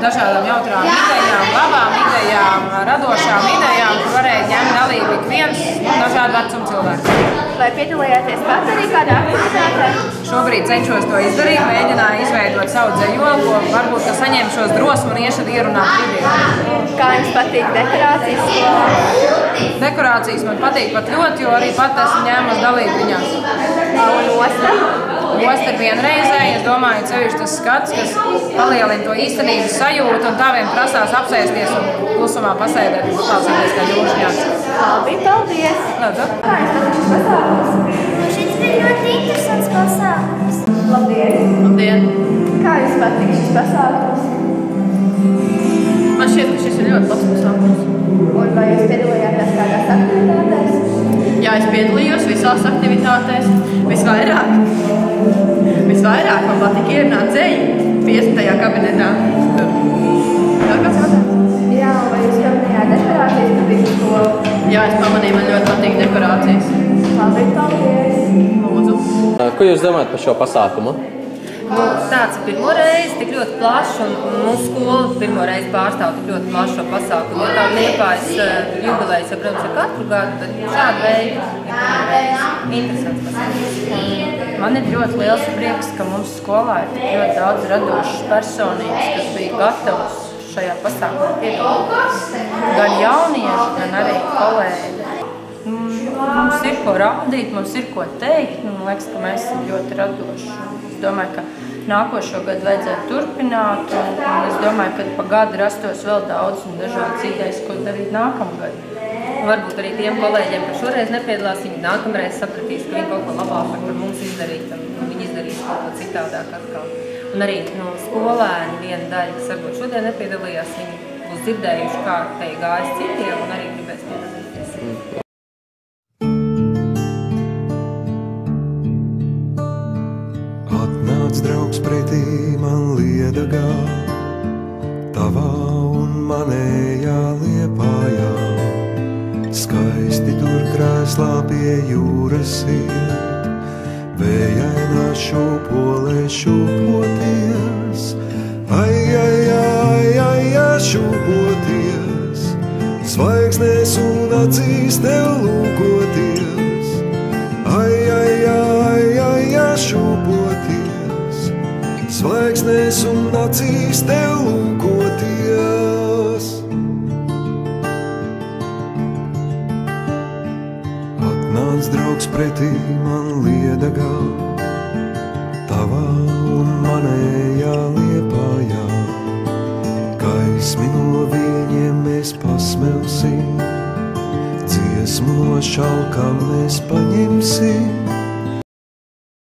dažādām jautrām idejām, labām idejām, radošām idejām, kur varēja ņemt dalību ik viens dažādu vecumu cilvēku. Vai piedalījāties pat arī kādā aktivitātē? Šobrīd cenšos to izdarīt, mēģināju izveidot savu dzejoli, ko varbūt saņemšos drosmu un iešanu ierunāt video. Kā jums patīk dekorācijas skolā? Dekorācijas man patīk pat ļoti, jo arī pat esmu ņēmusi dalību viņās. Un osta? Osta ir vienreizēja, es domāju, sevišķi tas skats, kas palielina to īstenības sajūtu un tā vien prasās apsēsties un klusumā pasēdēt un paklausīties kā jūšņāks. Labi, paldies! Lūdzu. Kā jums patīk šis pasākums? Šis ir ļoti interesants pasākums. Labdien! Labdien! Kā jums patīk šis pasākums? Man šķiet, ka šis ir ļoti labs pasākums. Un vai jūs piedalījāties kādās aktivitātēs? Jā, es piedalījos visās aktivitātēs. Visvairāk man patīk ierunāt dzeju 15. kabinetā. Jā, kāds jautājums? Jā, vai jūs pamanījāt dekorācijas patīk skolu? Jā, es pamanīju, man ļoti patīk dekorācijas. Labi, paldies! Lūdzu. Ko jūs domājat par šo pasākumu? Tāds ir pirmo reizi, tik ļoti plašs, un mūsu skola pirmo reizi pārstāv tik ļoti plašu šo pasākumu. Jo tā Liepājas jubilejas, protams, ir katru gadu, bet šāda veida ir pirmo reizi. Interesants pasākums. Man ir ļoti liels prieks, ka mums skolā ir tik ļoti daudz radošas personības, kas bija gatavas šajā pasākumā piedalīties. Gan jaunieši, gan arī kolēģi. Mums ir ko rādīt, mums ir ko teikt, un man liekas, ka mēs esam ļoti radoši. Es domāju, ka nākošo gadu vajadzētu turpināt, un es domāju, ka pa gadu rastos vēl daudz un dažādas idejas, ko darīt nākamgad. Varbūt arī tiem kolēģiem, kas šoreiz nepiedalās, viņi nākamreiz sapratīs, ka viņi kaut ko labāk var mums izdarīt, un viņi izdarīs kaut ko citādāk atkal. Un arī skolēni viena daļa, kas varbūt šodien nepiedalījās, viņi būs dzirdējuši, kā te gājas citiem, un arī gribēs piedalīties. Atnāc draugs pretī man Liedagā, tavā un manējā Liepājā. Skaisti tur krēslā pie jūras iet, vējainā šūpolē šūpoties. Ai, ai, ai, ai, ai, šūpoties, zvaigznēs un acīs tev lūkoties. Ai, ai, ai, ai, ai, šūpoties, zvaigznēs un acīs tev lūkoties. Atnāc draugs pretī man Liedagā, tavā un manējā Liepājā. Gaismi no viņiem mēs pasmelsim, dziesmu no šalkām mēs paņemsim.